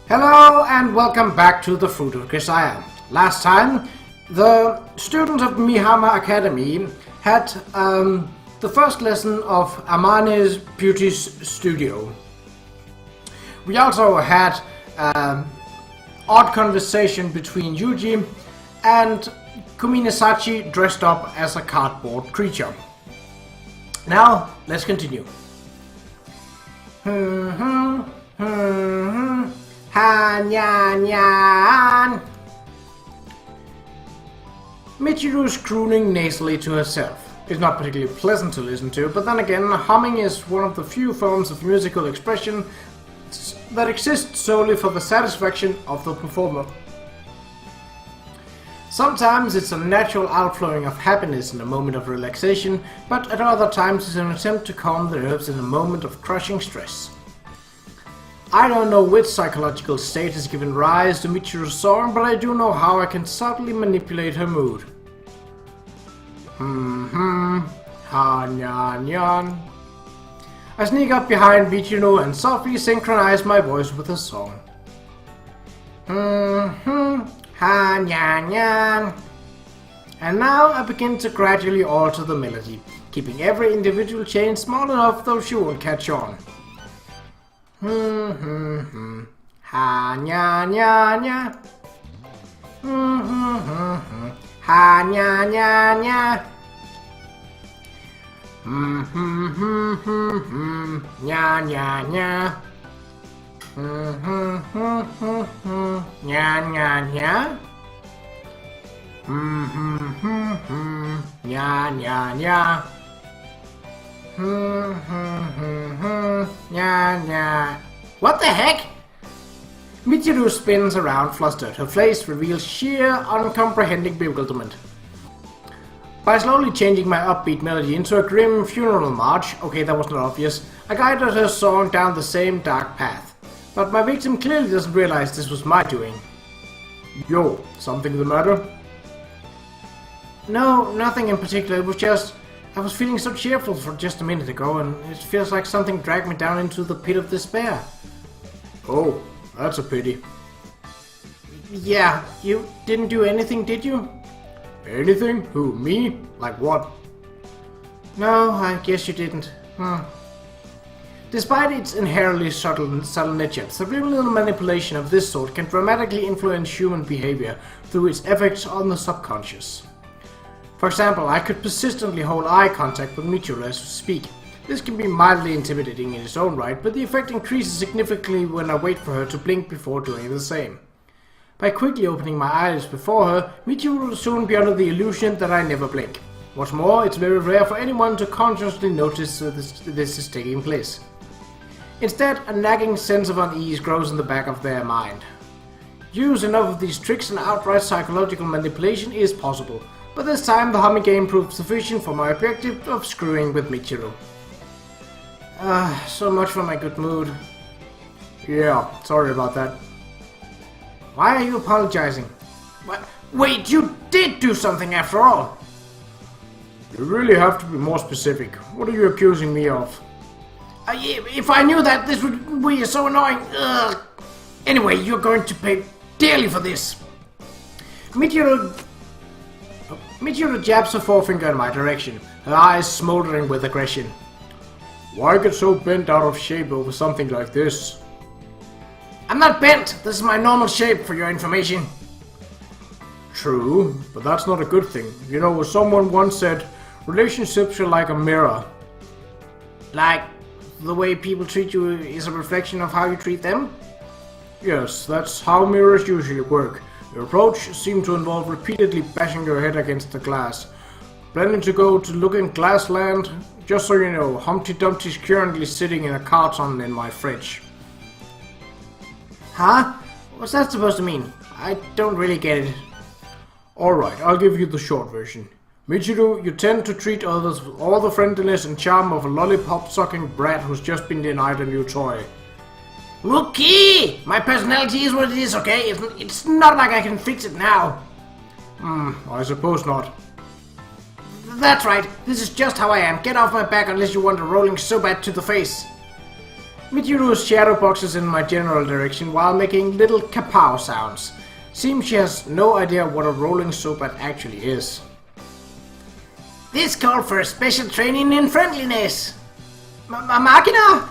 Hello and welcome back to the Fruit of Grisaia. Last time, the students of Mihama Academy had the first lesson of Amane's Beauty Studio. We also had odd conversation between Yuji and Kumine Sachi dressed up as a cardboard creature. Now, let's continue. Han-yan-yan. Michiru's crooning nasally to herself. It's not particularly pleasant to listen to, but then again, humming is one of the few forms of musical expression that exist solely for the satisfaction of the performer. Sometimes it's a natural outflowing of happiness in a moment of relaxation, but at other times it's an attempt to calm the nerves in a moment of crushing stress. I don't know which psychological state has given rise to Michiru's song, but I do know how I can subtly manipulate her mood. Han-yan-yan. I sneak up behind Michiru and softly synchronize my voice with her song. Han-yan-yan. And now I begin to gradually alter the melody, keeping every individual chain small enough though she won't catch on. Ha-nya-nya-nya. Ha-nya-nya-nya. Nya-nya-nya. Nya-nya-nya. Nya-nya-nya. What the heck? Michiru spins around flustered. Her face reveals sheer, uncomprehending bewilderment. By slowly changing my upbeat melody into a grim funeral march, okay, that was not obvious, I guided her song down the same dark path. But my victim clearly doesn't realize this was my doing. Yo, something the matter? No, nothing in particular. It was just I was feeling so cheerful for just a minute ago, and it feels like something dragged me down into the pit of despair. Oh, that's a pity. Yeah, you didn't do anything, did you? Anything? Who, me? Like what? No, I guess you didn't. Despite its inherently subtle nature, subliminal manipulation of this sort can dramatically influence human behavior through its effects on the subconscious. For example, I could persistently hold eye contact with Michiru as we speak. This can be mildly intimidating in its own right, but the effect increases significantly when I wait for her to blink before doing the same. By quickly opening my eyes before her, Michiru will soon be under the illusion that I never blink. What's more, it's very rare for anyone to consciously notice this is taking place. Instead, a nagging sense of unease grows in the back of their mind. Use enough of these tricks and outright psychological manipulation is possible. But this time the humming game proved sufficient for my objective of screwing with Michiru. So much for my good mood. Yeah, sorry about that. Why are you apologizing? What? Wait, you did do something after all! You really have to be more specific. What are you accusing me of? If I knew that, this would be so annoying. Ugh. Anyway, you're going to pay dearly for this. Michiru jabs her forefinger in my direction, her eyes smoldering with aggression. Why get so bent out of shape over something like this? I'm not bent! This is my normal shape, for your information. True, but that's not a good thing. You know, as someone once said, relationships are like a mirror. Like, the way people treat you is a reflection of how you treat them? Yes, that's how mirrors usually work. Your approach seemed to involve repeatedly bashing your head against the glass. Planning to go to Looking Glass Land? Just so you know, Humpty Dumpty's currently sitting in a carton in my fridge. Huh? What's that supposed to mean? I don't really get it. Alright, I'll give you the short version. Michiru, you tend to treat others with all the friendliness and charm of a lollipop-sucking brat who's just been denied a new toy. Rookie! My personality is what it is, okay? It's not like I can fix it now. I suppose not. That's right. This is just how I am. Get off my back unless you want a rolling so bad to the face. Michiru's shadow boxes in my general direction while making little kapow sounds. Seems she has no idea what a rolling soap actually is. This called for a special training in friendliness. Makina?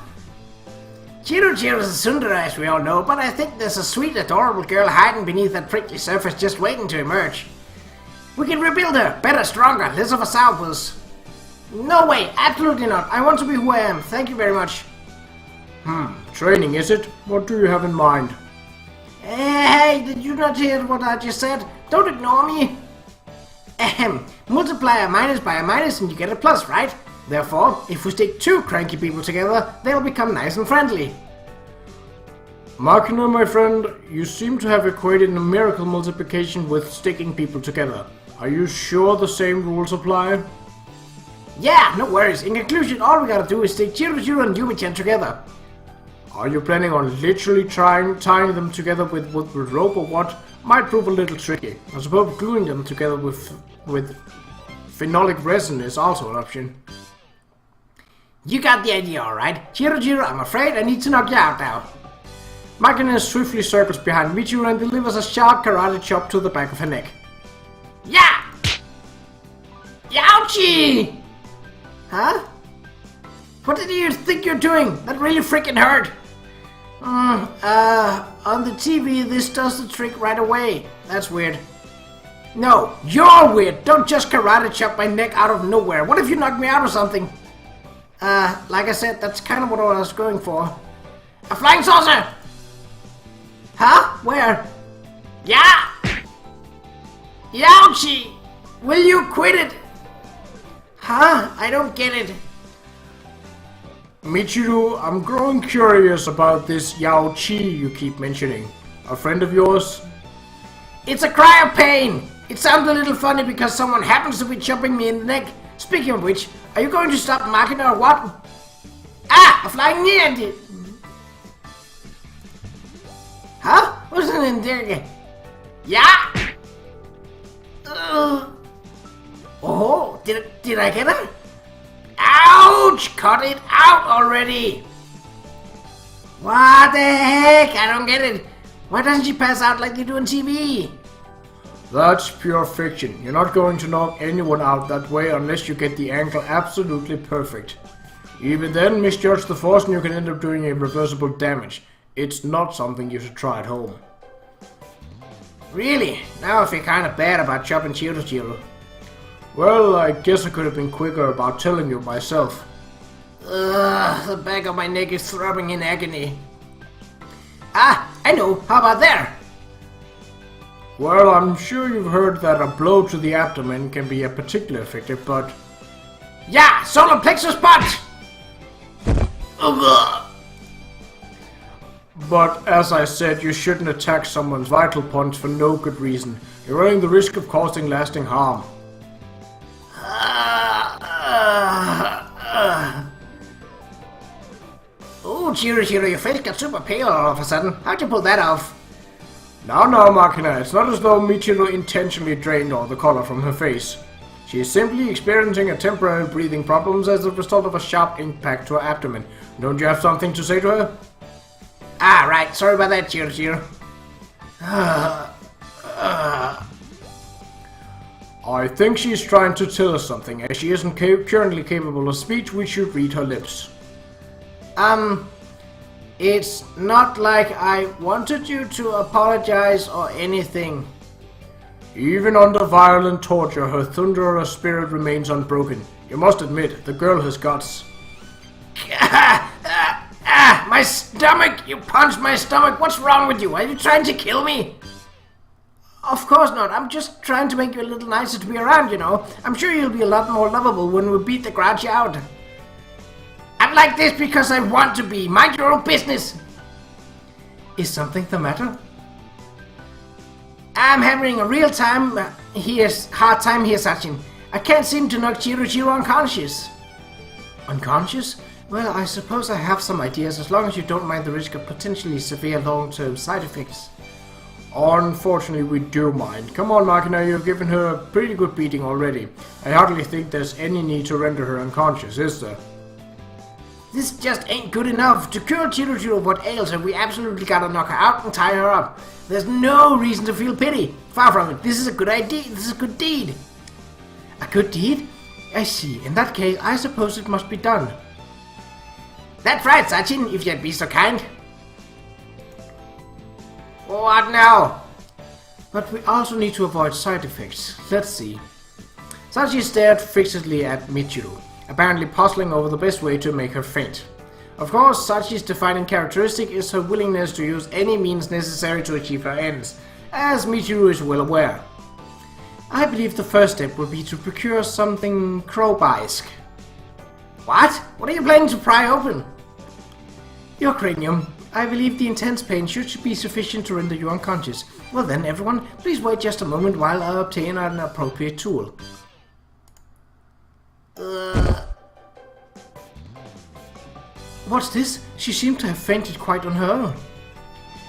Qa'Rajh is a Sundara, as we all know, but I think there's a sweet, adorable girl hiding beneath that prickly surface just waiting to emerge. We can rebuild her, better, stronger, less of a sourpuss. No way, absolutely not. I want to be who I am. Thank you very much. Training, is it? What do you have in mind? Hey, did you not hear what I just said? Don't ignore me. Multiply a minus by a minus and you get a plus, right? Therefore, if we stick two cranky people together, they'll become nice and friendly. Makina, my friend, you seem to have equated numerical multiplication with sticking people together. Are you sure the same rules apply? Yeah, no worries. In conclusion, all we gotta do is stick Qa'Rajh and Yumi-chan together. Are you planning on literally tying them together with rope or what? Might prove a little tricky. I suppose gluing them together with phenolic resin is also an option. You got the idea, alright. Qa'Rajh, I'm afraid I need to knock you out now. Makina swiftly circles behind Michiru and delivers a sharp karate chop to the back of her neck. Yeah! Ouchie! Huh? What did you think you're doing? That really freaking hurt. On the TV, this does the trick right away. That's weird. No, you're weird. Don't just karate chop my neck out of nowhere. What if you knock me out or something? Like I said, that's kind of what I was going for. A flying saucer! Huh? Where? Yeah! Ouchie! Will you quit it? Huh? I don't get it. Michiru, I'm growing curious about this Yao Chi you keep mentioning. A friend of yours? It's a cry of pain! It sounds a little funny because someone happens to be chopping me in the neck. Speaking of which, are you going to stop Makina or what? Ah! A flying knee! Huh? What's in there? Yeah! Oh, did I get it? Ouch! Cut it out already! What the heck? I don't get it. Why doesn't she pass out like they do on TV? That's pure fiction. You're not going to knock anyone out that way unless you get the angle absolutely perfect. Even then, misjudge the force and you can end up doing irreversible damage. It's not something you should try at home. Really? Now I feel kind of bad about chopping Qa'Rajh. Well, I guess I could have been quicker about telling you myself. The back of my neck is throbbing in agony. Ah, I know. How about there? Well, I'm sure you've heard that a blow to the abdomen can be particularly effective, but... Yeah, solar plexus punch! But, as I said, you shouldn't attack someone's vital points for no good reason. You're running the risk of causing lasting harm. Oh, Qa'Rajh, your face got super pale all of a sudden. How'd you pull that off? Now, Makina, it's not as though Michiru intentionally drained all the color from her face. She is simply experiencing a temporary breathing problems as a result of a sharp impact to her abdomen. Don't you have something to say to her? Ah, right. Sorry about that, Qa'Rajh. I think she's trying to tell us something, as she isn't currently capable of speech. We should read her lips. It's not like I wanted you to apologize or anything. Even under violent torture, her thunderer spirit remains unbroken. You must admit, the girl has guts. My stomach! You punched my stomach! What's wrong with you? Are you trying to kill me? Of course not. I'm just trying to make you a little nicer to be around, you know. I'm sure you'll be a lot more lovable when we beat the Qa'Rajh out. I'm like this because I want to be. Mind your own business. Is something the matter? I'm having a real hard time here, Sachi. I can't seem to knock Qa'Rajh unconscious. Unconscious? Well, I suppose I have some ideas, as long as you don't mind the risk of potentially severe long-term side effects. Unfortunately, we do mind. Come on, Makina, you've given her a pretty good beating already. I hardly think there's any need to render her unconscious, is there? This just ain't good enough. To cure Qa'Rajh of what ails her, we absolutely gotta knock her out and tie her up. There's no reason to feel pity. Far from it. This is a good idea. This is a good deed. A good deed? I see. In that case, I suppose it must be done. That's right, Sachi, if you'd be so kind. What now? But we also need to avoid side effects. Let's see. Sachi stared fixedly at Michiru, apparently puzzling over the best way to make her faint. Of course, Sachi's defining characteristic is her willingness to use any means necessary to achieve her ends, as Michiru is well aware. I believe the first step will be to procure something crowbar-esque. What? What are you planning to pry open? Your cranium. I believe the intense pain should be sufficient to render you unconscious. Well then, everyone, please wait just a moment while I obtain an appropriate tool. What's this? She seemed to have fainted quite on her own.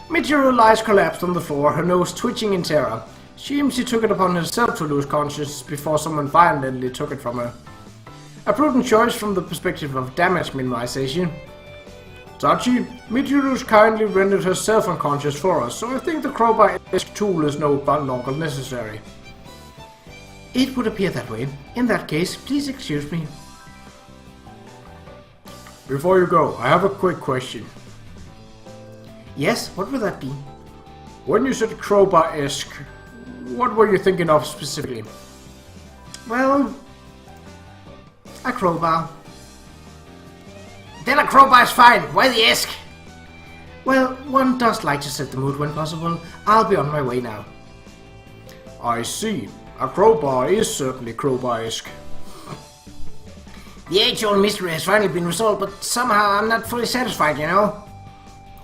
Michiru lies collapsed on the floor, her nose twitching in terror. She took it upon herself to lose consciousness before someone violently took it from her. A prudent choice from the perspective of damage minimization. Sachi, Michiru's kindly rendered herself unconscious for us, so I think the crowbar-esque tool is no longer necessary. It would appear that way. In that case, please excuse me. Before you go, I have a quick question. Yes, what would that be? When you said crowbar-esque, what were you thinking of specifically? Well, a crowbar. Then a crowbar is fine. Why the esque? Well, one does like to set the mood when possible. I'll be on my way now. I see. A crowbar is certainly crowbar-esque. The age-old mystery has finally been resolved, but somehow I'm not fully satisfied, you know?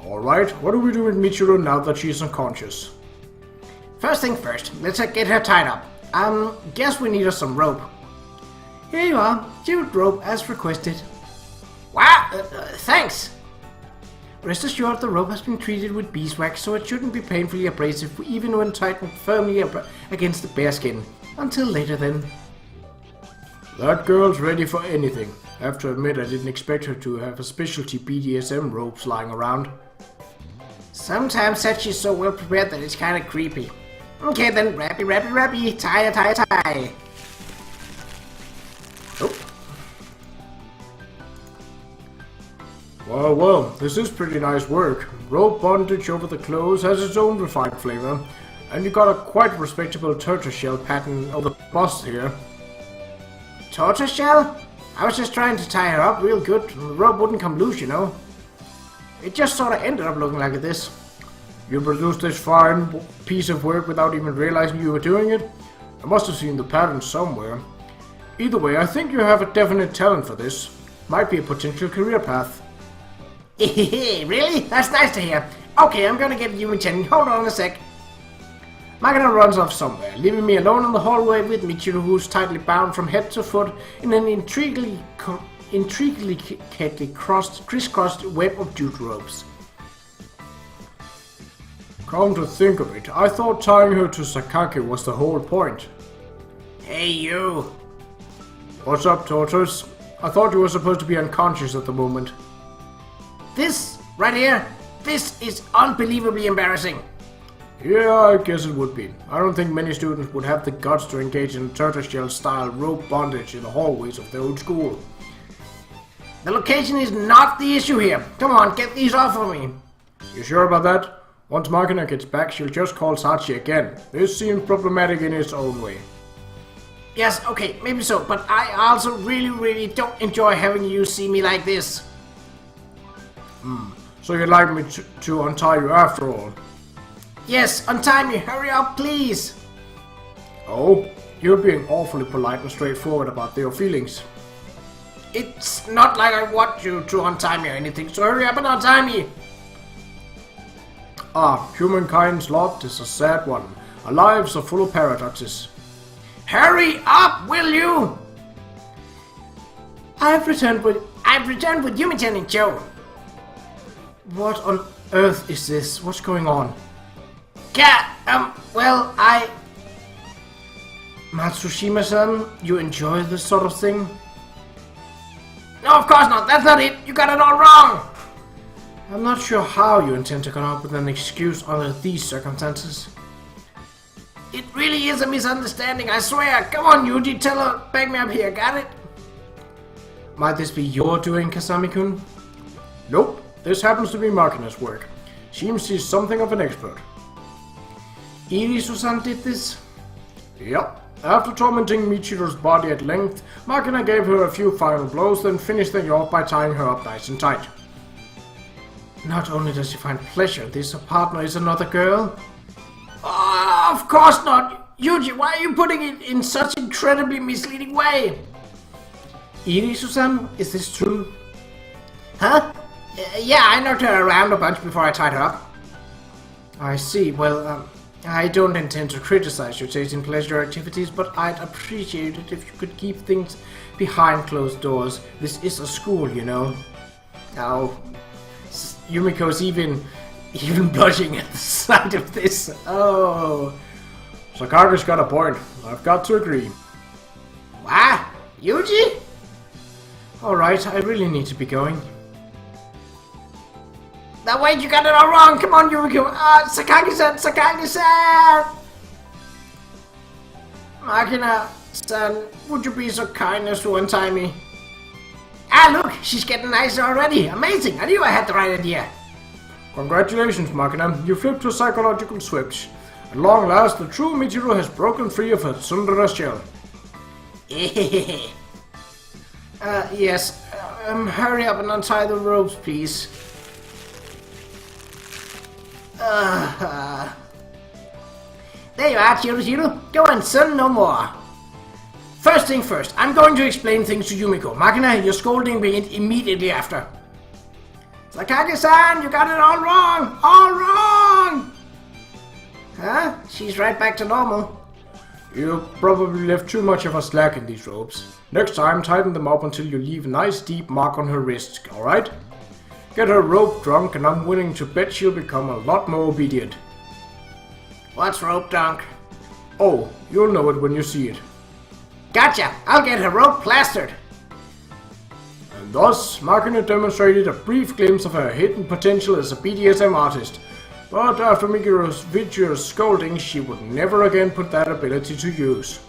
Alright, what do we do with Michiru now that she's unconscious? First thing first, let's get her tied up. Guess we need us some rope. Here you are, jute rope as requested. Wow, thanks! Rest assured the rope has been treated with beeswax, so it shouldn't be painfully abrasive even when tightened firmly against the bare skin. Until later then. That girl's ready for anything. I have to admit I didn't expect her to have a specialty BDSM ropes lying around. Sometimes Sachi's so well prepared that it's kinda creepy. Okay then, rappy, tie. Oh. Well, this is pretty nice work. Rope bondage over the clothes has its own refined flavor, and you got a quite respectable tortoiseshell pattern on the bust here. Tortoiseshell? I was just trying to tie her up real good, and the rope wouldn't come loose, you know. It just sorta ended up looking like this. You produced this fine piece of work without even realizing you were doing it? I must have seen the pattern somewhere. Either way, I think you have a definite talent for this. Might be a potential career path. Really? That's nice to hear. Okay, I'm gonna get you in 10. Hold on a sec. Makina runs off somewhere, leaving me alone in the hallway with Michiru, who's tightly bound from head to foot in an intriguingly crisscrossed web of jute ropes. Come to think of it, I thought tying her to Sakaki was the whole point. Hey, you! What's up, Tortoise? I thought you were supposed to be unconscious at the moment. This, right here, this is unbelievably embarrassing. Yeah, I guess it would be. I don't think many students would have the guts to engage in tortoiseshell-style rope bondage in the hallways of their old school. The location is not the issue here. Come on, get these off of me. You sure about that? Once Makina gets back, she'll just call Sachi again. This seems problematic in its own way. Yes, okay, maybe so, but I also really don't enjoy having you see me like this. So you'd like me to untie you after all? Yes, untie me, hurry up, please. Oh, you're being awfully polite and straightforward about your feelings. It's not like I want you to untie me or anything, so hurry up and untie me. Humankind's lot is a sad one. Our lives are full of paradoxes. Hurry up, will you? I've returned with Yumi-chan and Joe. What on earth is this? What's going on? Matsushima-san, you enjoy this sort of thing? No, of course not. That's not it. You got it all wrong. I'm not sure how you intend to come up with an excuse under these circumstances. It really is a misunderstanding, I swear. Come on, Yuji, tell her. Back me up here, got it? Might this be your doing, Kasami-kun? Nope, this happens to be Makina's work. Seems she's something of an expert. Iri-san did this? Yep. After tormenting Michiru's body at length, Makina gave her a few final blows, then finished the job by tying her up nice and tight. Not only does she find pleasure, this partner is another girl. Oh, of course not! Yuji, why are you putting it in such incredibly misleading way? Iri-san, is this true? Huh? Yeah, I knocked her around a bunch before I tied her up. I see. Well, I don't intend to criticize your taste in pleasure activities, but I'd appreciate it if you could keep things behind closed doors. This is a school, you know. Oh, Yumiko's even blushing at the sight of this. Oh. Sakage's got a point. I've got to agree. What? Yuji? Alright, I really need to be going. Now wait, you got it all wrong! Come on, Yumiko! Sakagi-san! Sakagi-san! Makina-san, would you be so kind as to untie me? Ah, look! She's getting nicer already! Amazing! I knew I had the right idea! Congratulations, Makina. You flipped her psychological switch. At long last, the true Michiru has broken free of her tsundere shell. Yes. Hurry up and untie the ropes, please. There you are, Qa'Rajh. Go on, son, no more. First thing first, I'm going to explain things to Yumiko. Makina, you're scolding me immediately after. Sakagi-san, you got it all wrong! All wrong! Huh? She's right back to normal. You probably left too much of a slack in these ropes. Next time, tighten them up until you leave a nice deep mark on her wrist, alright? Get her rope drunk and I'm willing to bet she'll become a lot more obedient. What's rope drunk? Oh, you'll know it when you see it. Gotcha! I'll get her rope plastered! And thus, Makina demonstrated a brief glimpse of her hidden potential as a BDSM artist. But after Michiru's vigorous scolding, she would never again put that ability to use.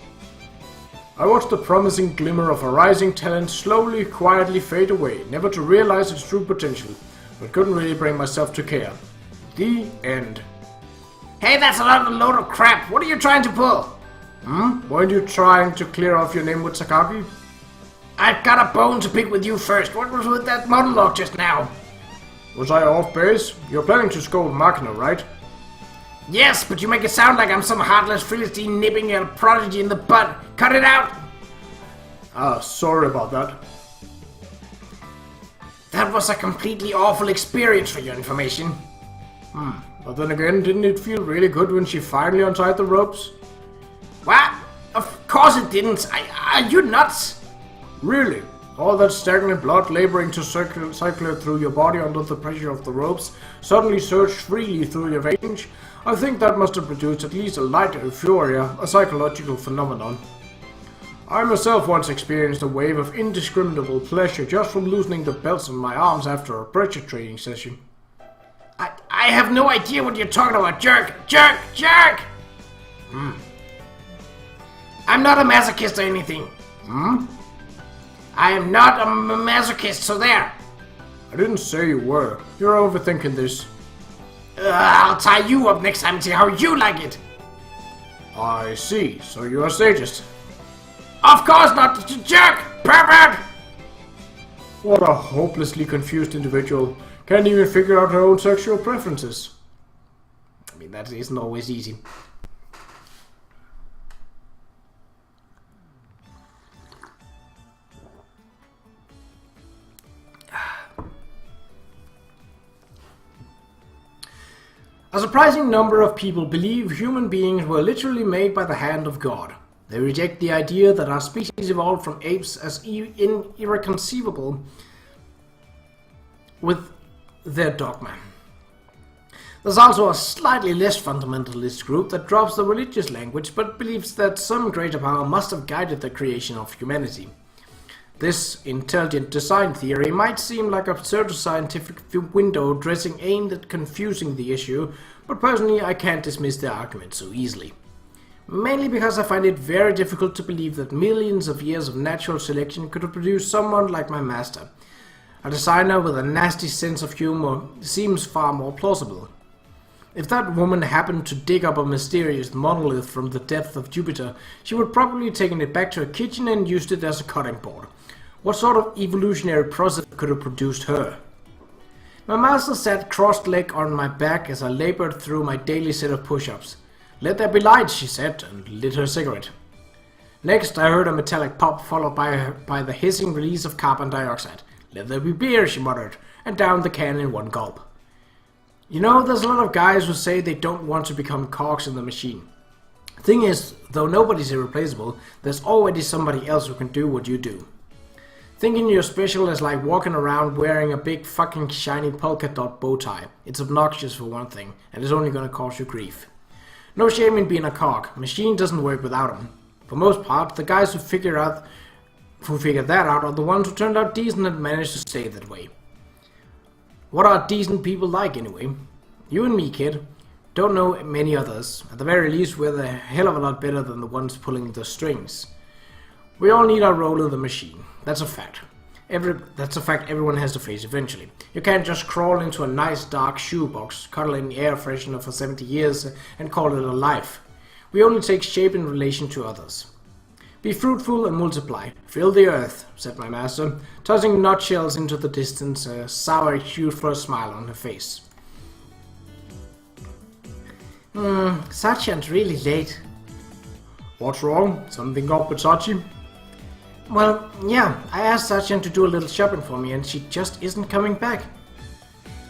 I watched the promising glimmer of a rising talent slowly, quietly fade away, never to realize its true potential, but couldn't really bring myself to care. The end. Hey, that's another load of crap! What are you trying to pull? Weren't you trying to clear off your name with Sakagi? I've got a bone to pick with you first. What was with that monologue just now? Was I off base? You're planning to scold Makina, right? Yes, but you make it sound like I'm some heartless Philistine nipping a prodigy in the butt. Cut it out! Sorry about that. That was a completely awful experience for your information. But then again, didn't it feel really good when she finally untied the ropes? What? Of course it didn't. Are you nuts? Really? All that stagnant blood laboring to circulate through your body under the pressure of the ropes suddenly surged freely through your veins? I think that must have produced at least a light euphoria, a psychological phenomenon. I myself once experienced a wave of indiscriminable pleasure just from loosening the belts on my arms after a pressure training session. I have no idea what you're talking about, jerk! Jerk! Jerk! I'm not a masochist or anything. I am not a masochist, so there. I didn't say you were. You're overthinking this. I'll tie you up next time and see how you like it. I see. So you're a sadist. Of course not, jerk! Pervert! What a hopelessly confused individual. Can't even figure out her own sexual preferences. I mean, that isn't always easy. A surprising number of people believe human beings were literally made by the hand of God. They reject the idea that our species evolved from apes as irreconcilable with their dogma. There's also a slightly less fundamentalist group that drops the religious language but believes that some greater power must have guided the creation of humanity. This intelligent design theory might seem like a pseudo-scientific window dressing aimed at confusing the issue, but personally I can't dismiss the argument so easily. Mainly because I find it very difficult to believe that millions of years of natural selection could have produced someone like my master. A designer with a nasty sense of humor seems far more plausible. If that woman happened to dig up a mysterious monolith from the depths of Jupiter, she would probably have taken it back to her kitchen and used it as a cutting board. What sort of evolutionary process could have produced her? My master sat crossed-legged on my back as I labored through my daily set of push-ups. "Let there be light," she said, and lit her cigarette. Next, I heard a metallic pop followed by the hissing release of carbon dioxide. "Let there be beer," she muttered, and downed the can in one gulp. You know, there's a lot of guys who say they don't want to become cogs in the machine. Thing is, though nobody's irreplaceable, there's already somebody else who can do what you do. Thinking you're special is like walking around wearing a big fucking shiny polka dot bow tie. It's obnoxious for one thing, and it's only gonna cause you grief. No shame in being a cog. Machine doesn't work without them. For most part, the guys who figure that out are the ones who turned out decent and managed to stay that way. What are decent people like, anyway? You and me, kid. Don't know many others. At the very least, we're a hell of a lot better than the ones pulling the strings. We all need our role in the machine. That's a fact. That's a fact everyone has to face eventually. You can't just crawl into a nice dark shoebox, cuddle in air freshener for 70 years, and call it a life. We only take shape in relation to others. Be fruitful and multiply. Fill the earth, said my master, tossing nutshells into the distance, a sour cute for a smile on her face. Sachi's really late. What's wrong? Something up with Sachi? Well, yeah, I asked Sachi to do a little shopping for me and she just isn't coming back.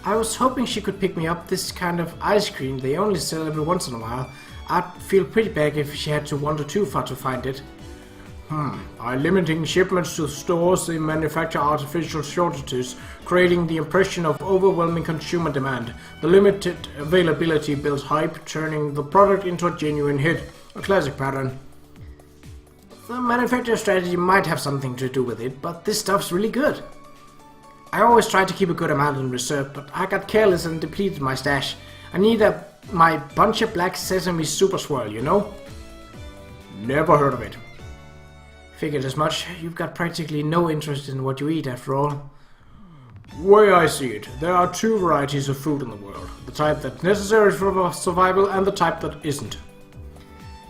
I was hoping she could pick me up this kind of ice cream they only sell every once in a while. I'd feel pretty bad if she had to wander too far to find it. By limiting shipments to stores, they manufacture artificial shortages, creating the impression of overwhelming consumer demand. The limited availability builds hype, turning the product into a genuine hit. A classic pattern. The manufacturer strategy might have something to do with it, but this stuff's really good. I always try to keep a good amount in reserve, but I got careless and depleted my stash. I need my bunch of black sesame super swirl, you know? Never heard of it. Figured as much. You've got practically no interest in what you eat after all. Way I see it, there are two varieties of food in the world. The type that's necessary for survival and the type that isn't.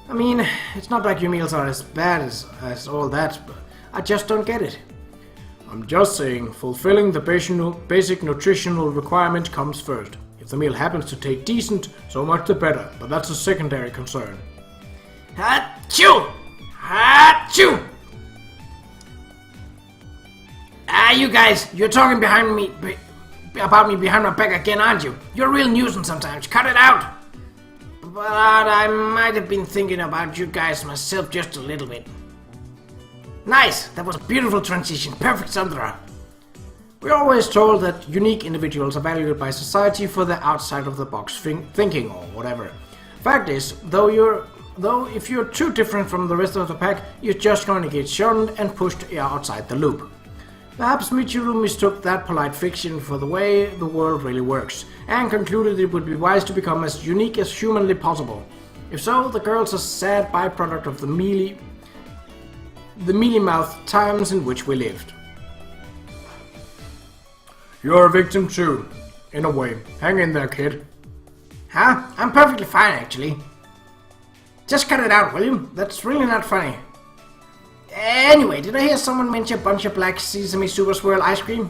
I mean, it's not like your meals are as bad as all that, but I just don't get it. I'm just saying, fulfilling the basic nutritional requirement comes first. If the meal happens to taste decent, so much the better, but that's a secondary concern. Achoo! Achoo! You guys, you're talking about me behind my back again, aren't you? You're a real nuisance sometimes. Cut it out! But I might have been thinking about you guys myself just a little bit. Nice! That was a beautiful transition. Perfect, Sandra. We're always told that unique individuals are valued by society for their outside-of-the-box thinking or whatever. Fact is, though if you're too different from the rest of the pack, you're just going to get shunned and pushed outside the loop. Perhaps Michiru mistook that polite fiction for the way the world really works, and concluded it would be wise to become as unique as humanly possible. If so, the girl's a sad byproduct of the mealy-mouthed times in which we lived. You're a victim too, in a way. Hang in there, kid. Huh? I'm perfectly fine, actually. Just cut it out, will you? That's really not funny. Anyway, did I hear someone mention a bunch of black sesame super swirl ice cream?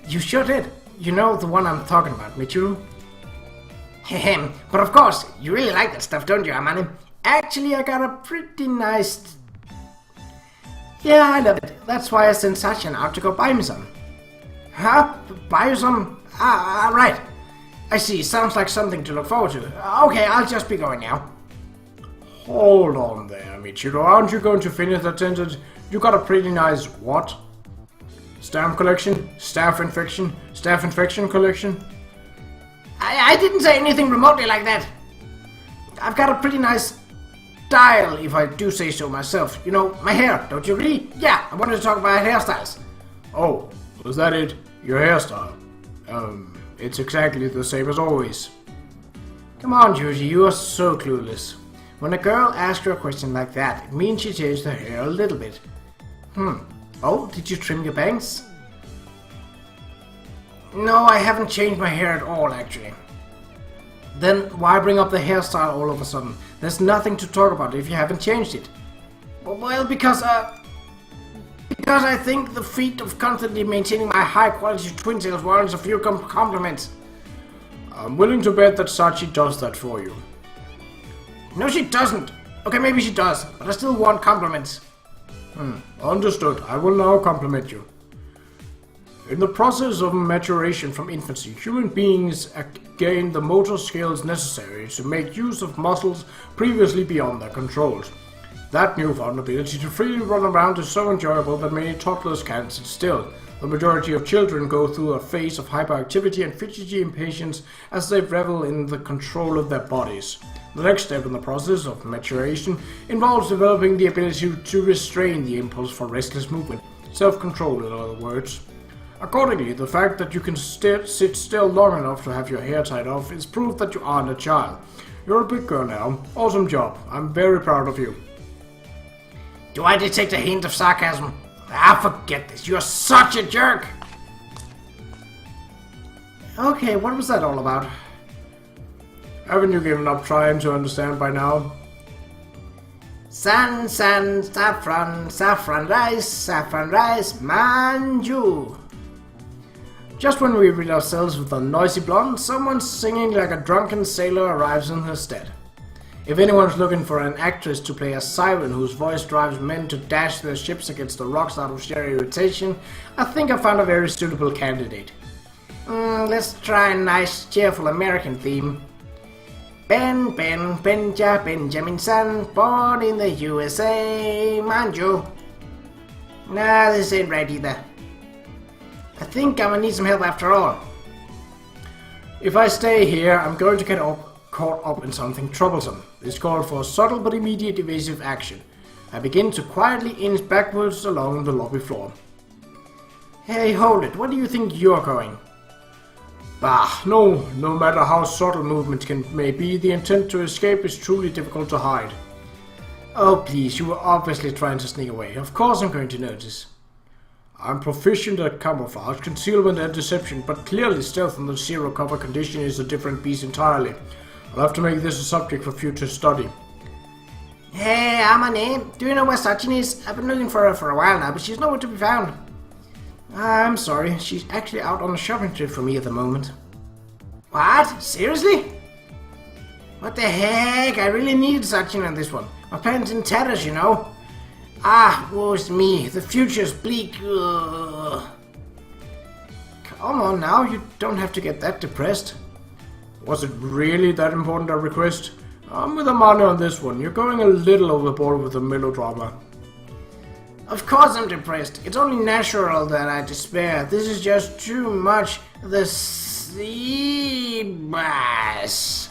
You sure did. You know the one I'm talking about, Michiru. Hehem, but of course, you really like that stuff, don't you, Amane? Actually, I got a pretty nice... Yeah, I love it. That's why I sent Sachi out to go buy me some. Huh? Buy you some? Right. I see, sounds like something to look forward to. Okay, I'll just be going now. Hold on there, Michiru. Aren't you going to finish that sentence? You got a pretty nice what? Stamp collection? Staff infection collection? I didn't say anything remotely like that. I've got a pretty nice style, if I do say so myself. You know, my hair, don't you agree? Yeah, I wanted to talk about hairstyles. Oh, was that it? Your hairstyle? It's exactly the same as always. Come on, Juji, you are so clueless. When a girl asks you a question like that, it means she changed her hair a little bit. Oh, did you trim your bangs? No, I haven't changed my hair at all, actually. Then why bring up the hairstyle all of a sudden? There's nothing to talk about if you haven't changed it. Well, because I think the feat of constantly maintaining my high-quality twin tails warrants a few compliments. I'm willing to bet that Sachi does that for you. No, she doesn't. Okay, maybe she does, but I still want compliments. Understood. I will now compliment you. In the process of maturation from infancy, human beings gain the motor skills necessary to make use of muscles previously beyond their controls. That newfound ability to freely run around is so enjoyable that many toddlers can't sit still. The majority of children go through a phase of hyperactivity and fidgety impatience as they revel in the control of their bodies. The next step in the process of maturation involves developing the ability to restrain the impulse for restless movement, self-control in other words. Accordingly, the fact that you can sit still long enough to have your hair tied off is proof that you aren't a child. You're a big girl now. Awesome job. I'm very proud of you. Do I detect a hint of sarcasm? Forget this. You're such a jerk! Okay, what was that all about? Haven't you given up trying to understand by now? Sun, saffron, saffron rice, Manjuu. Just when we rid ourselves with a noisy blonde, someone singing like a drunken sailor arrives in her stead. If anyone's looking for an actress to play a siren whose voice drives men to dash their ships against the rocks out of sheer irritation, I think I found a very suitable candidate. Let's try a nice, cheerful American theme. Benjamin son, born in the USA, Manjuu. Nah, this ain't right either. I think I'm gonna need some help after all. If I stay here, I'm going to get caught up in something troublesome. It's called for subtle but immediate evasive action. I begin to quietly inch backwards along the lobby floor. Hey, hold it. Where do you think you're going? Bah, no matter how subtle movements may be, the intent to escape is truly difficult to hide. Oh please, you were obviously trying to sneak away. Of course I'm going to notice. I'm proficient at camouflage, concealment and deception, but clearly stealth in the zero cover condition is a different beast entirely. I'll have to make this a subject for future study. Hey, Amane, do you know where Sachi is? I've been looking for her for a while now, but she's nowhere to be found. I'm sorry, she's actually out on a shopping trip for me at the moment. What? Seriously? What the heck? I really needed Sachi on this one. My plan's in tatters, you know. Woe's me. The future's bleak. Ugh. Come on now, you don't have to get that depressed. Was it really that important a request? I'm with Amane on this one. You're going a little overboard with the melodrama. Of course I'm depressed. It's only natural that I despair. This is just too much. The sea bass.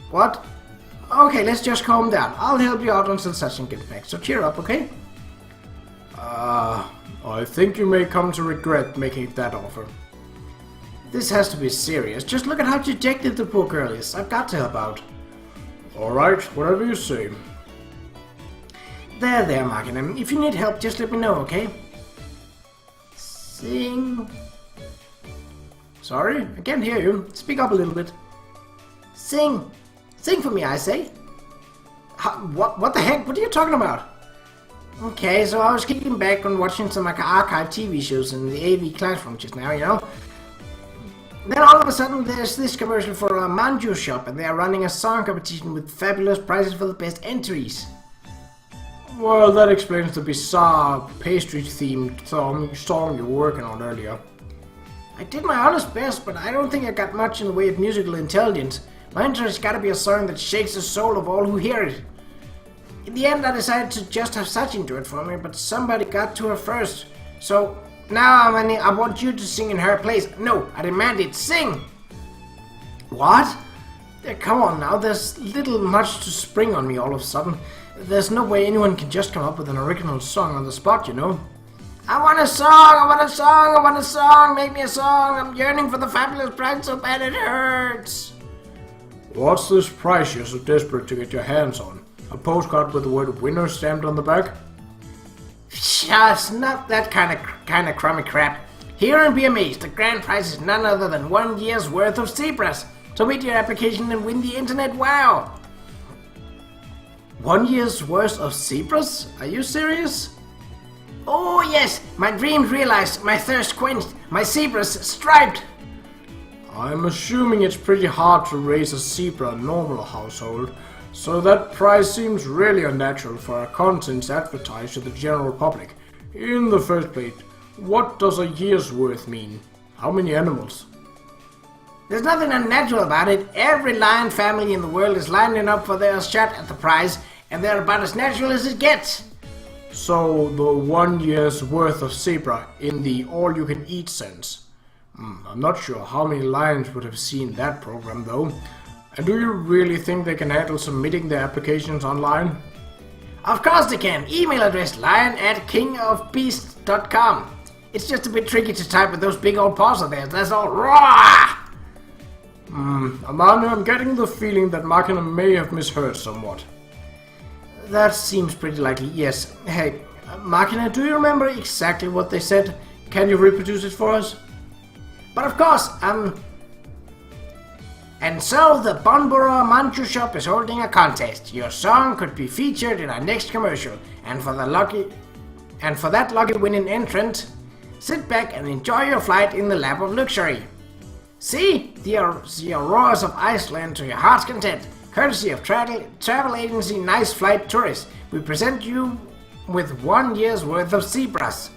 What? Okay, let's just calm down. I'll help you out until Sachi gets back. So cheer up, okay? I think you may come to regret making that offer. This has to be serious. Just look at how dejected the poor girl is. I've got to help out. Alright, whatever you say. There, Makina. If you need help, just let me know, okay? Sing. Sorry, I can't hear you. Speak up a little bit. Sing. Sing for me, I say. What the heck? What are you talking about? Okay, so I was kicking back and watching some archive TV shows in the AV classroom just now, you know? Then all of a sudden there's this commercial for a Manjuu shop and they are running a song competition with fabulous prizes for the best entries. Well, that explains the bizarre pastry-themed song you were working on earlier. I did my honest best, but I don't think I got much in the way of musical intelligence. My interest has got to be a song that shakes the soul of all who hear it. In the end, I decided to just have Sachi do it for me, but somebody got to her first. So now I want you to sing in her place. No, I demand it. Sing! What? Come on now, there's little much to spring on me all of a sudden. There's no way anyone can just come up with an original song on the spot, you know. I want a song, I want a song, I want a song, make me a song. I'm yearning for the fabulous prize so bad it hurts. What's this prize you're so desperate to get your hands on? A postcard with the word winner stamped on the back? It's not that kind of crummy crap. Hear and be amazed, the grand prize is none other than 1 year's worth of zebras. Submit your application and win the internet wow. 1 year's worth of zebras? Are you serious? Oh yes, my dreams realized, my thirst quenched, my zebras striped. I'm assuming it's pretty hard to raise a zebra in a normal household, so that price seems really unnatural for our contents advertised to the general public. In the first place, what does a year's worth mean? How many animals? There's nothing unnatural about it. Every lion family in the world is lining up for their shot at the prize, and they're about as natural as it gets. So, the 1 year's worth of zebra in the all-you-can-eat sense. I'm not sure how many lions would have seen that program though. And do you really think they can handle submitting their applications online? Of course they can. Email address lion@kingofbeasts.com. It's just a bit tricky to type with those big old paws of theirs, that's all. Roar! Amane, I'm getting the feeling that Makina may have misheard somewhat. That seems pretty likely, yes. Hey, Makina, do you remember exactly what they said? Can you reproduce it for us? But of course, And so the Bonboro Manjuu shop is holding a contest. Your song could be featured in our next commercial, and for that lucky winning entrant, sit back and enjoy your flight in the lap of luxury. See the auroras of Iceland to your heart's content. Courtesy of travel agency Nice Flight Tourist, we present you with 1 year's worth of zebras.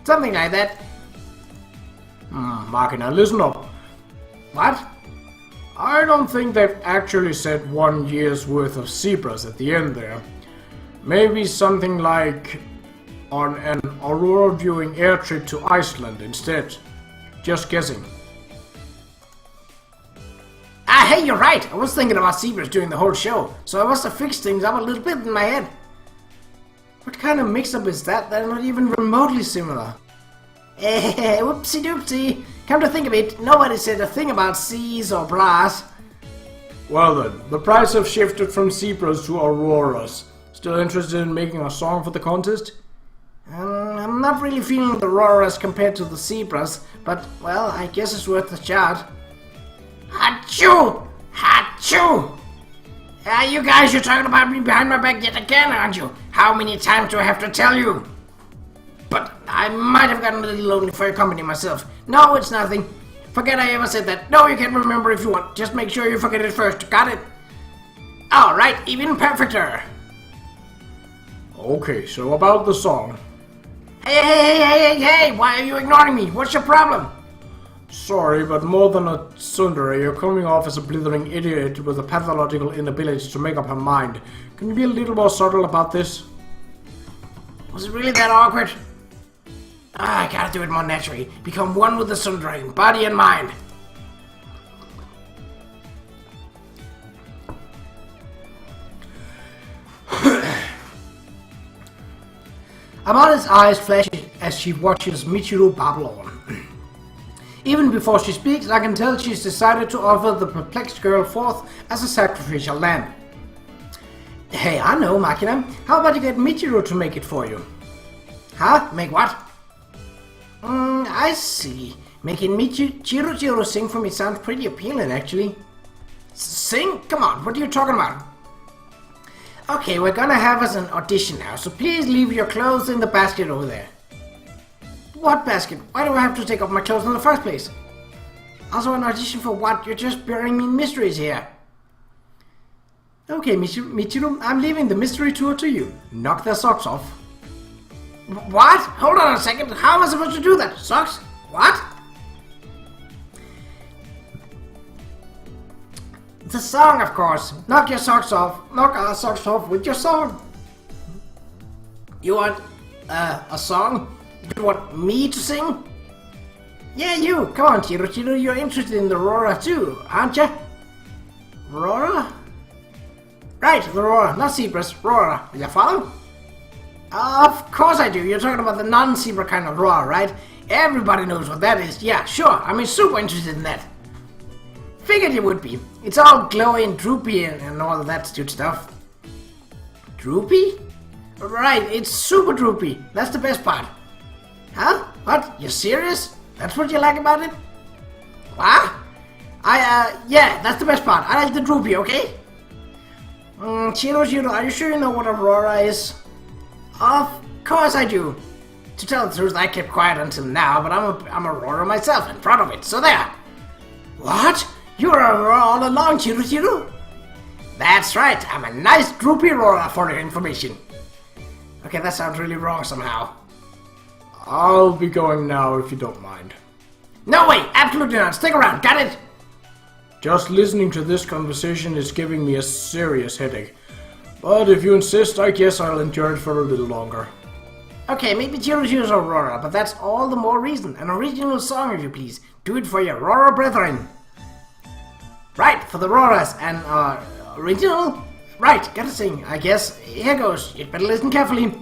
Something like that. Makina, listen up. What? I don't think they've actually said 1 year's worth of zebras at the end there. Maybe something like on an aurora viewing air trip to Iceland instead. Just guessing. Hey, you're right. I was thinking about zebras during the whole show, so I must have fixed things up a little bit in my head. What kind of mix-up is that? They're not even remotely similar. Whoopsie doopsie. Come to think of it, nobody said a thing about C's or bras. Well then, the price have shifted from zebras to auroras. Still interested in making a song for the contest? I'm not really feeling the auroras compared to the zebras, but, well, I guess it's worth a shot. Achoo! Achoo! You guys, you're talking about me behind my back yet again, aren't you? How many times do I have to tell you? But I might have gotten a little lonely for your company myself. No, it's nothing. Forget I ever said that. No, you can remember if you want. Just make sure you forget it first. Got it? Alright, even perfecter. Okay, so about the song. Hey, why are you ignoring me? What's your problem? Sorry, but more than a tsundere, you're coming off as a blithering idiot with a pathological inability to make up her mind. Can you be a little more subtle about this? Was it really that awkward? I gotta do it more naturally. Become one with the tsundere in body and mind. Amane's eyes flash as she watches Michiru babble on. Even before she speaks, I can tell she's decided to offer the perplexed girl forth as a sacrificial lamb. Hey, I know, Makina. How about you get Michiru to make it for you? Huh? Make what? I see. Making Michiru sing for me sounds pretty appealing, actually. Sing? Come on, what are you talking about? Okay, we're gonna have us an audition now, so please leave your clothes in the basket over there. What basket? Why do I have to take off my clothes in the first place? Also, an audition for what? You're just burying me in mysteries here. Okay, Michiru, I'm leaving the mystery tour to you. Knock their socks off. What? Hold on a second. How am I supposed to do that? Socks? What? The song, of course. Knock your socks off. Knock our socks off with your song. You want, a song? You want me to sing? Yeah, you. Come on, Chiru. You're interested in the Aurora too, aren't you? Aurora? Right, the Aurora, not zebras, Aurora. You follow? Of course I do. You're talking about the non-zebra kind of Aurora, right? Everybody knows what that is. Yeah, sure. I mean, super interested in that. Figured you would be. It's all glowy and droopy and all of that stupid stuff. Droopy? Right, it's super droopy. That's the best part. Huh? What? You're serious? That's what you like about it? What? Yeah, that's the best part. I like the droopy, okay? Qa'Rajh, are you sure you know what Aurora is? Of course I do. To tell the truth, I kept quiet until now, but I'm Aurora myself and proud of it, so there. What? You're Aurora all along, Qa'Rajh? That's right, I'm a nice droopy Aurora for your information. Okay, that sounds really wrong somehow. I'll be going now if you don't mind. No way, absolutely not. Stick around, got it? Just listening to this conversation is giving me a serious headache. But if you insist, I guess I'll endure it for a little longer. Okay, maybe Qa'Rajh is Aurora, but that's all the more reason. An original song, if you please. Do it for your Aurora brethren. Right, for the Auroras, and original? Right, gotta sing, I guess. Here goes. You'd better listen carefully.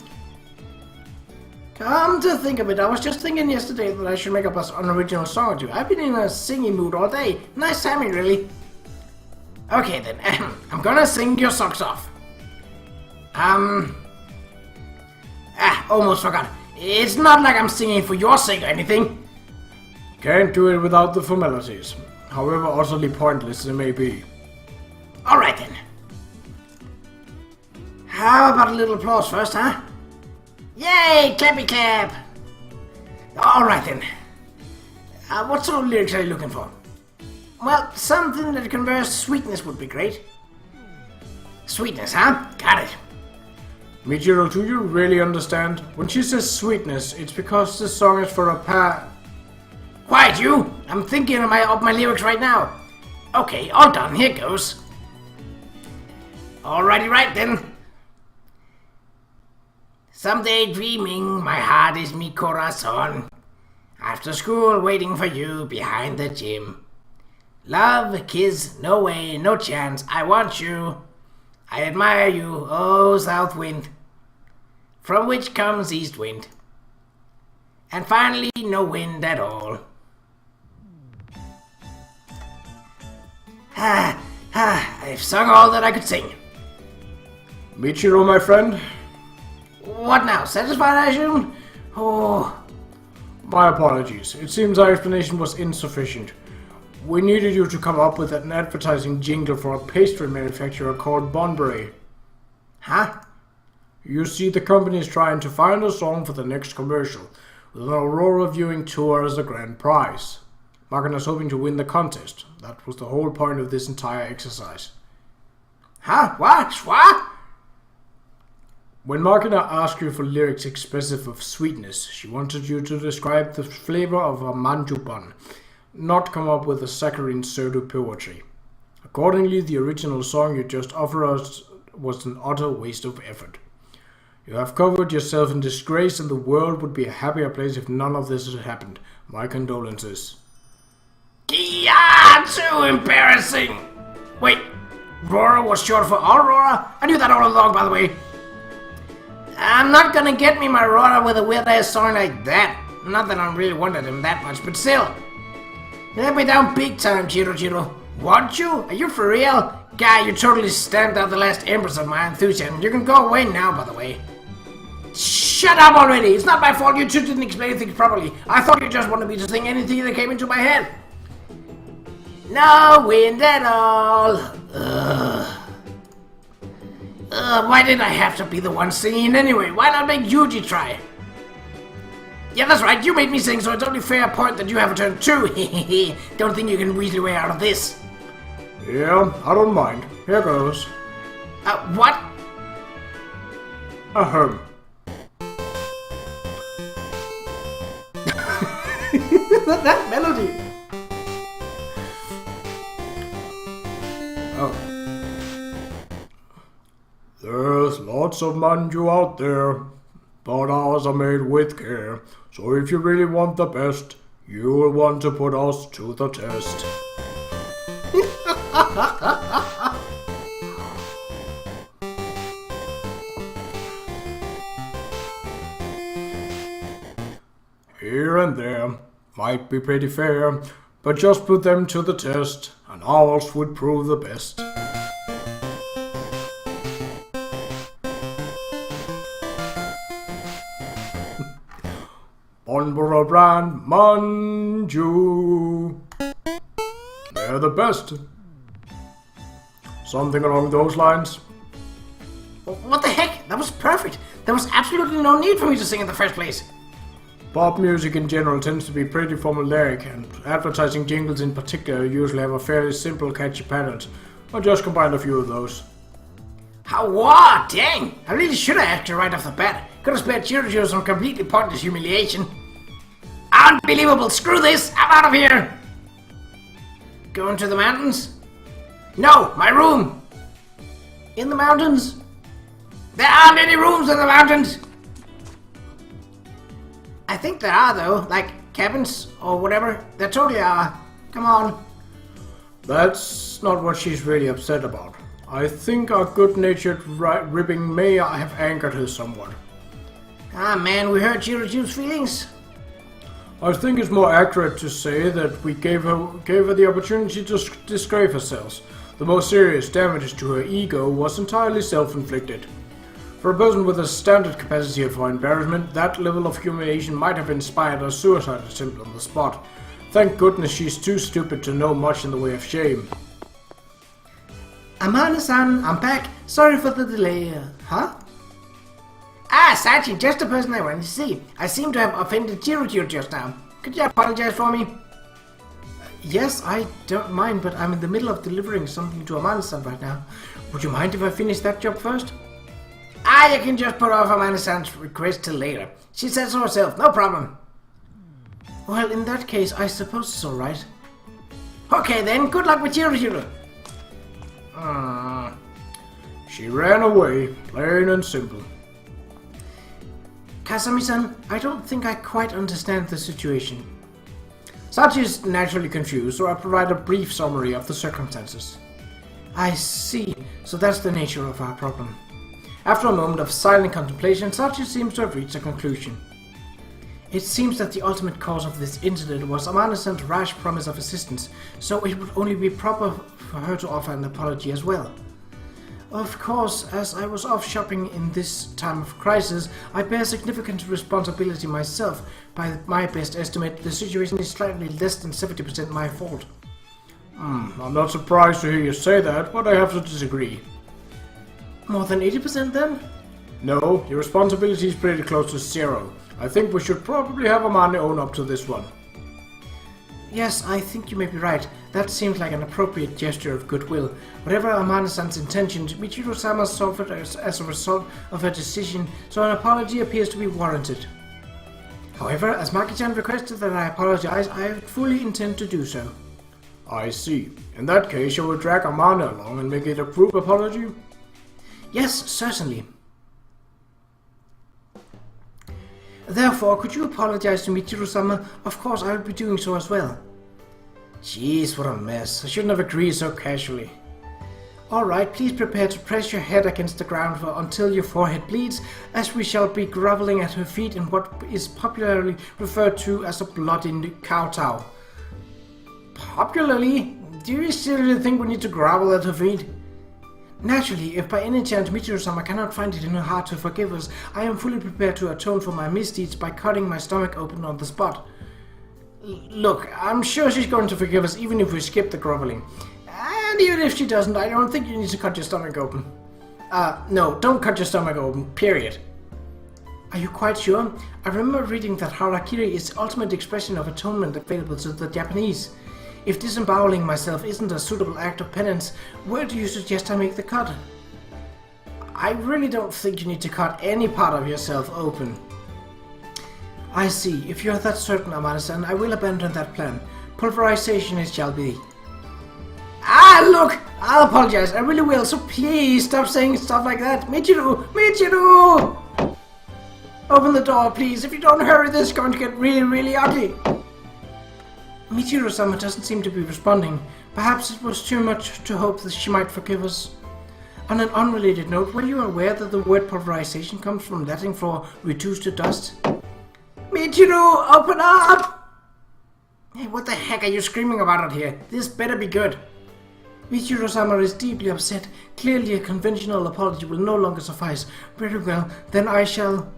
Come to think of it, I was just thinking yesterday that I should make up an original song or two. I've been in a singing mood all day. Nice timing, really. Okay then, I'm gonna sing your socks off. Almost forgot. It's not like I'm singing for your sake or anything. Can't do it without the formalities, however utterly pointless they may be. Alright then. How about a little applause first, huh? Yay! Clappy clap! Alright then. What sort of lyrics are you looking for? Well, something that conveys sweetness would be great. Sweetness, huh? Got it. Michiru, do you really understand? When she says sweetness, it's because this song is for a Quiet, you! I'm thinking of my lyrics right now. Okay, all done. Here goes. Alrighty, right then. Someday dreaming, my heart is mi corazon. After school, waiting for you behind the gym. Love, a kiss, no way, no chance. I want you. I admire you, oh south wind, from which comes east wind. And finally, no wind at all. I've sung all that I could sing. Michiru, my friend? What now? Satisfied, I assume? Oh. My apologies. It seems our explanation was insufficient. We needed you to come up with an advertising jingle for a pastry manufacturer called Bonbury. Huh? You see, the company is trying to find a song for the next commercial, with an Aurora viewing tour as the grand prize. Makina is hoping to win the contest. That was the whole point of this entire exercise. Huh? What? When Makina asked you for lyrics expressive of sweetness, she wanted you to describe the flavor of a Manjuu bun, not come up with a saccharine pseudo poetry. Accordingly, the original song you just offered us was an utter waste of effort. You have covered yourself in disgrace, and the world would be a happier place if none of this had happened. My condolences. Yeah, too embarrassing. Wait, Aurora was short for Aurora? I knew that all along, by the way. I'm not gonna get me my Aurora with a weird-ass song like that. Not that I really wanted him that much, but still. You let me down big time, Qa'Rajh. Want you? Are you for real? Guy, you totally stamped out the last embers of my enthusiasm. You can go away now, by the way. Shut up already! It's not my fault you two didn't explain things properly. I thought you just wanted me to sing anything that came into my head. No wind at all. Why did I have to be the one singing anyway? Why not make Yuji try? Yeah, that's right, you made me sing, so it's only fair point that you have a turn too. Don't think you can weasel your way out of this. Yeah, I don't mind. Here goes. What? Ahem. That melody. Oh. There's lots of Manjuu out there, but ours are made with care. So if you really want the best, you'll want to put us to the test. Might be pretty fair, but just put them to the test, and ours would prove the best. Bonboro brand Manjuu. They're the best. Something along those lines. What the heck? That was perfect. There was absolutely no need for me to sing in the first place. Pop music in general tends to be pretty formulaic, and advertising jingles in particular usually have a fairly simple, catchy pattern. I just combined a few of those. How what? Dang! I really should have asked you right off the bat. Could have spared Qa'Rajh some completely pointless humiliation. Unbelievable! Screw this! I'm out of here! Going to the mountains? No! My room! In the mountains? There aren't any rooms in the mountains! I think there are though, like cabins or whatever. There totally are. Come on. That's not what she's really upset about. I think our good-natured ribbing may have angered her somewhat. Ah man, we hurt Qa'Rajh's feelings. I think it's more accurate to say that we gave her the opportunity to disgrace herself. The most serious damage to her ego was entirely self-inflicted. For a person with a standard capacity for embarrassment, that level of humiliation might have inspired a suicide attempt on the spot. Thank goodness she's too stupid to know much in the way of shame. Amane-san, I'm back. Sorry for the delay. Huh? Ah, Sachi, just the person I wanted to see. I seem to have offended Qa'Rajh just now. Could you apologize for me? Yes, I don't mind, but I'm in the middle of delivering something to Amane-san right now. Would you mind if I finish that job first? Ah, you can just put off Amane-san's request till later. She said so herself, no problem. Well, in that case, I suppose it's alright. Okay then, good luck with Qa'Rajh. She ran away, plain and simple. Kasami-san, I don't think I quite understand the situation. Sachi is naturally confused, so I provide a brief summary of the circumstances. I see, so that's the nature of our problem. After a moment of silent contemplation, Sachi seems to have reached a conclusion. It seems that the ultimate cause of this incident was Amane-san's rash promise of assistance, so it would only be proper for her to offer an apology as well. Of course, as I was off shopping in this time of crisis, I bear significant responsibility myself. By my best estimate, the situation is slightly less than 70% my fault. I'm not surprised to hear you say that, but I have to disagree. More than 80% then? No, your responsibility is pretty close to zero. I think we should probably have Amane own up to this one. Yes, I think you may be right. That seems like an appropriate gesture of goodwill. Whatever Amane-san's intentions, Michiru-sama suffered as a result of her decision, so an apology appears to be warranted. However, as Maki-chan requested that I apologize, I fully intend to do so. I see. In that case, you will drag Amane along and make it a group apology? Yes, certainly. Therefore, could you apologize to Michiru-sama? Of course, I will be doing so as well. Jeez, what a mess. I shouldn't have agreed so casually. Alright, please prepare to press your head against the ground until your forehead bleeds, as we shall be groveling at her feet in what is popularly referred to as a bloody kowtow. Popularly? Do you seriously think we need to grovel at her feet? Naturally, if by any chance Michiru-sama cannot find it in her heart to forgive us, I am fully prepared to atone for my misdeeds by cutting my stomach open on the spot. Look, I'm sure she's going to forgive us even if we skip the groveling. And even if she doesn't, I don't think you need to cut your stomach open. No, don't cut your stomach open, period. Are you quite sure? I remember reading that harakiri is the ultimate expression of atonement available to the Japanese. If disemboweling myself isn't a suitable act of penance, where do you suggest I make the cut? I really don't think you need to cut any part of yourself open. I see. If you're that certain, Amane-san, I will abandon that plan. Pulverization it shall be. Ah, look! I'll apologize. I really will, so please stop saying stuff like that. Michiru! Michiru! Open the door, please. If you don't hurry, this is going to get really, really ugly. Michiru-sama doesn't seem to be responding. Perhaps it was too much to hope that she might forgive us. On an unrelated note, were you aware that the word pulverization comes from Latin for reduced to dust? Michiru, open up! Hey, what the heck are you screaming about out here? This better be good. Michiru-sama is deeply upset. Clearly a conventional apology will no longer suffice. Very well, then I shall...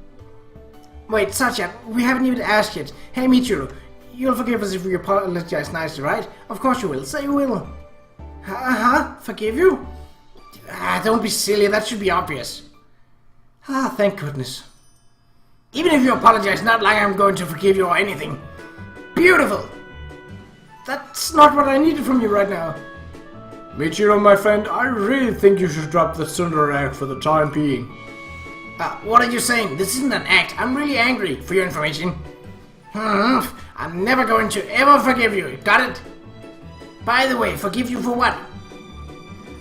Wait, Sachi, we haven't even asked yet. Hey Michiru, you'll forgive us if we apologize nicely, right? Of course you will, say you will. Forgive you? Don't be silly, that should be obvious. Thank goodness. Even if you apologize, not like I'm going to forgive you or anything. Beautiful! That's not what I needed from you right now. Michiru, my friend, I really think you should drop the tsundere act for the time being. What are you saying? This isn't an act. I'm really angry, for your information. I'm never going to ever forgive you. Got it? By the way, forgive you for what?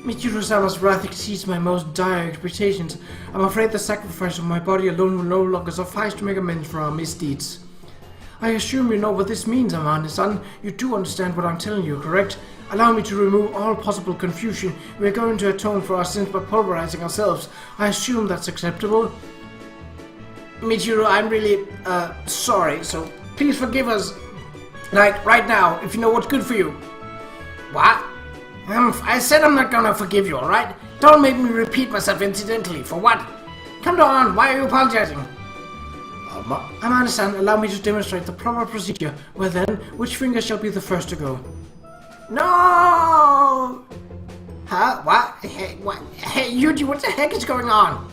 Michiru-sama's wrath exceeds my most dire expectations. I'm afraid the sacrifice of my body alone will no longer suffice to make amends for our misdeeds. I assume you know what this means, Amane-san. You do understand what I'm telling you, correct? Allow me to remove all possible confusion. We're going to atone for our sins by pulverizing ourselves. I assume that's acceptable. Michiru, I'm really, sorry, so please forgive us. Like, right now, if you know what's good for you. What? I said I'm not gonna forgive you, alright? Don't make me repeat myself incidentally. For what? Come on, why are you apologizing? Amane-san, allow me to demonstrate the proper procedure. Well then, which finger shall be the first to go? No! Huh? What? Hey, what? Hey, Yuji, what the heck is going on?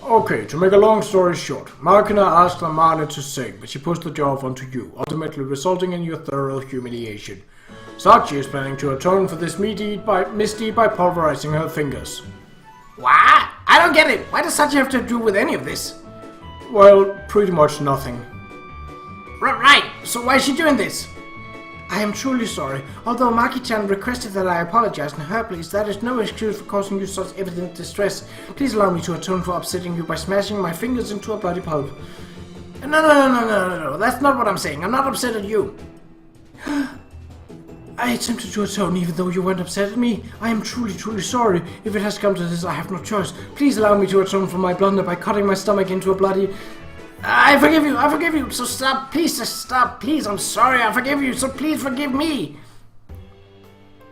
Okay, to make a long story short, Makina asked Amane to sing, but she pushed the job onto you, ultimately resulting in your thorough humiliation. Sachi is planning to atone for this misdeed by pulverizing her fingers. What? I don't get it. Why does Sachi have to do with any of this? Well, pretty much nothing. Right, so why is she doing this? I am truly sorry. Although Maki-chan requested that I apologize in her place, that is no excuse for causing you such evident distress. Please allow me to atone for upsetting you by smashing my fingers into a bloody pulp. No, that's not what I'm saying. I'm not upset at you. I attempted to atone even though you weren't upset at me. I am truly sorry. If it has come to this, I have no choice. Please allow me to atone for my blunder by cutting my stomach into a bloody... I forgive you, so stop, please, just stop, please, I'm sorry, I forgive you, so please forgive me.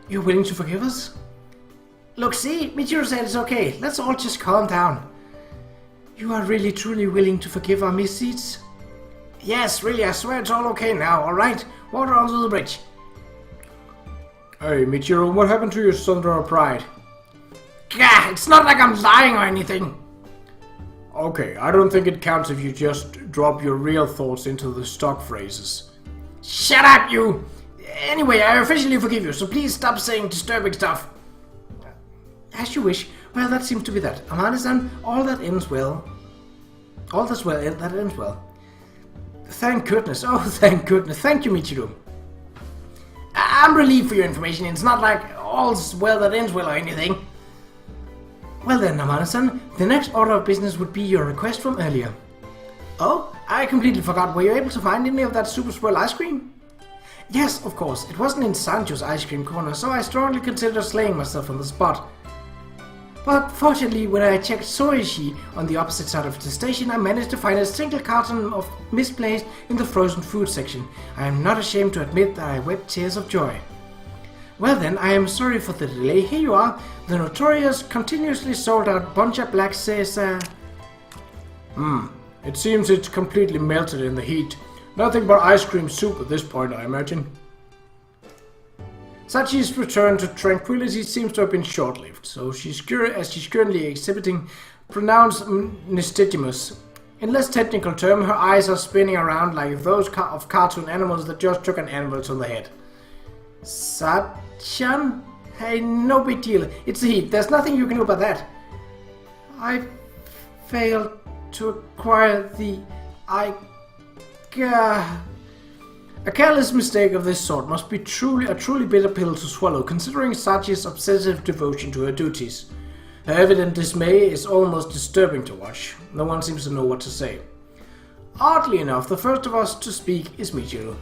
You're willing to forgive us? Look, see, Michiru said it's okay, let's all just calm down. You are really truly willing to forgive our misdeeds? Yes, really, I swear it's all okay now, alright? Water under the bridge. Hey, Michiru, what happened to your tsundere pride? Gah, it's not like I'm lying or anything. Okay, I don't think it counts if you just drop your real thoughts into the stock phrases. Shut up, you! Anyway, I officially forgive you, so please stop saying disturbing stuff. As you wish. Well, that seems to be that. Amane-san, all that ends well. All that's well, that ends well. Thank goodness. Oh, thank goodness. Thank you, Michiru. I'm relieved for your information. It's not like all's well that ends well or anything. Well then, Amane-san, the next order of business would be your request from earlier. Oh, I completely forgot. Were you able to find any of that Super Swirl ice cream? Yes, of course. It wasn't in Sancho's ice cream corner, so I strongly considered slaying myself on the spot. But fortunately, when I checked Soishi on the opposite side of the station, I managed to find a single carton of misplaced in the frozen food section. I am not ashamed to admit that I wept tears of joy. Well then, I am sorry for the delay. Here you are. The notorious, continuously sold out Boncha Black says, It seems it's completely melted in the heat. Nothing but ice cream soup at this point, I imagine. Sachi's return to tranquility seems to have been short-lived, so as she's currently exhibiting pronounced nystagmus. In less technical term, her eyes are spinning around like those of cartoon animals that just took an animal to the head. Sachan? Hey, no big deal. It's the heat. There's nothing you can do about that. I failed to acquire the... A careless mistake of this sort must be a truly bitter pill to swallow, considering Sachi's obsessive devotion to her duties. Her evident dismay is almost disturbing to watch. No one seems to know what to say. Oddly enough, the first of us to speak is Michiru.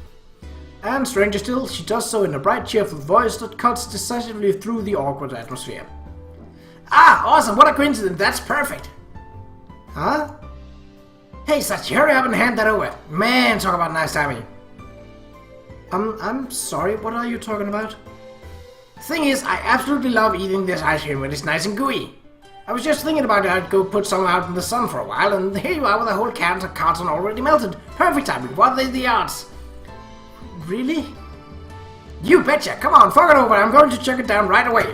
And stranger still, she does so in a bright, cheerful voice that cuts decisively through the awkward atmosphere. Ah, awesome, what a coincidence, that's perfect! Huh? Hey Sachi, hurry up and hand that over. Man, talk about nice timing. I'm sorry, what are you talking about? Thing is, I absolutely love eating this ice cream when it's nice and gooey. I was just thinking about it, I'd go put some out in the sun for a while, and here you are with a whole carton already melted. Perfect timing, what are the odds? Really? You betcha, come on, fork it over, I'm going to chuck it down right away.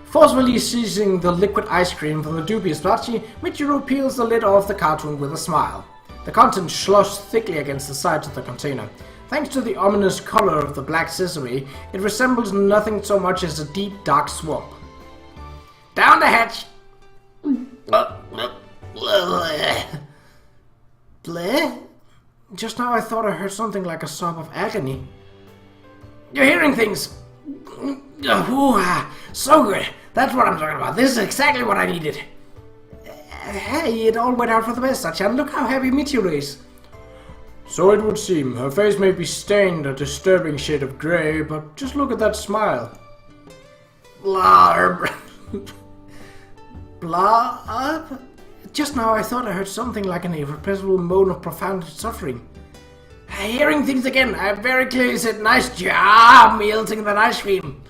Forcefully seizing the liquid ice cream from the dubious Sachi, Michiru peels the lid off the cartoon with a smile. The contents slosh thickly against the sides of the container. Thanks to the ominous color of the black sesame, it resembles nothing so much as a deep, dark swamp. Down the hatch! Bleh? Just now I thought I heard something like a sob of agony. You're hearing things! So good! That's what I'm talking about. This is exactly what I needed. Hey, it all went out for the best, Sachi, and look how happy Michiru is. So it would seem. Her face may be stained a disturbing shade of grey, but just look at that smile. Blarb. Blarb? Just now I thought I heard something like an irrepressible moan of profound suffering. Hearing things again, I very clearly said, nice job melting that ice cream.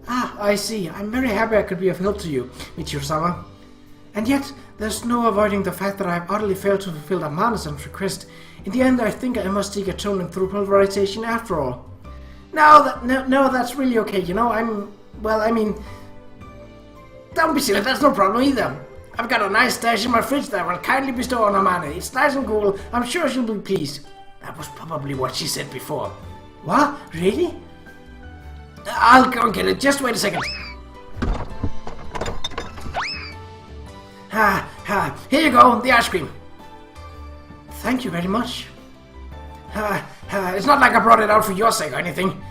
Ah, I see. I'm very happy I could be of help to you, Michiru-sama. And yet, there's no avoiding the fact that I have utterly failed to fulfill Amane's request. In the end, I think I must seek atonement through pulverization after all. No, that's really okay, you know, don't be silly, that's no problem either. I've got a nice stash in my fridge that I will kindly bestow on Amane. It's nice and cool, I'm sure she'll be pleased. That was probably what she said before. What? Really? I'll go and get it, just wait a second. Here you go, the ice cream. Thank you very much. It's not like I brought it out for your sake or anything.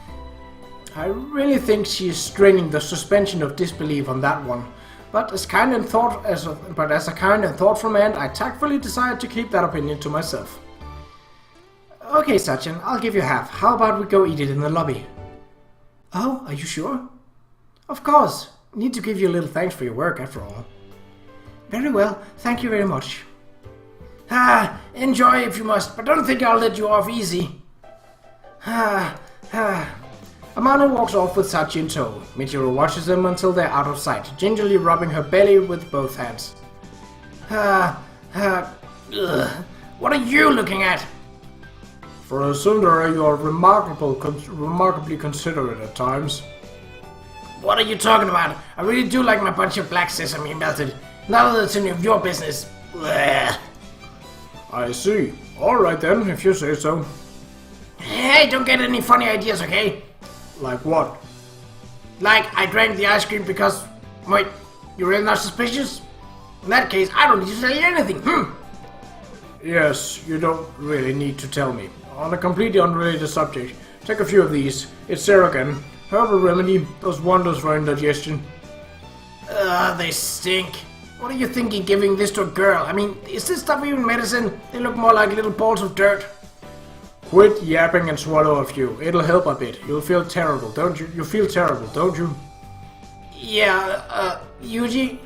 I really think she is straining the suspension of disbelief on that one. But as a kind and thoughtful man, I tactfully decided to keep that opinion to myself. Okay, Sachin, I'll give you half. How about we go eat it in the lobby? Oh, are you sure? Of course. Need to give you a little thanks for your work, after all. Very well, thank you very much. Enjoy if you must, but don't think I'll let you off easy. Amane walks off with Sachi in tow. Michiru watches them until they're out of sight, gingerly rubbing her belly with both hands. What are you looking at? For a tsundere, you are remarkably considerate at times. What are you talking about? I really do like my bunch of black sesame melted. Now that it's any of your business. Blech. I see. Alright then, if you say so. Hey, don't get any funny ideas, okay? Like what? Like I drank the ice cream because... Wait, you're really not suspicious? In that case, I don't need to tell you anything, Yes, you don't really need to tell me. On a completely unrelated subject, take a few of these. It's Serogan. Herbal remedy does wonders for indigestion. They stink. What are you thinking giving this to a girl? I mean, is this stuff even medicine? They look more like little balls of dirt. Quit yapping and swallow a few. It'll help a bit. You'll feel terrible, don't you? You feel terrible, don't you? Yeah, Yuji?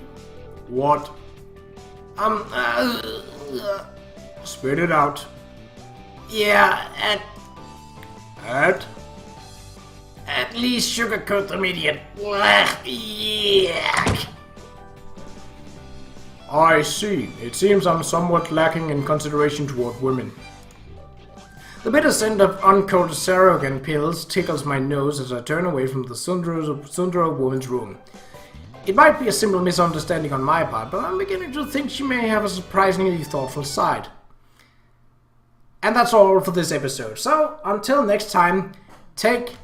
What? Spit it out. Yeah, At least sugarcoat the median. Yuck. I see. It seems I'm somewhat lacking in consideration toward women. The bitter scent of uncoated Sarogan pills tickles my nose as I turn away from the tsundere woman's room. It might be a simple misunderstanding on my part, but I'm beginning to think she may have a surprisingly thoughtful side. And that's all for this episode. So, until next time, take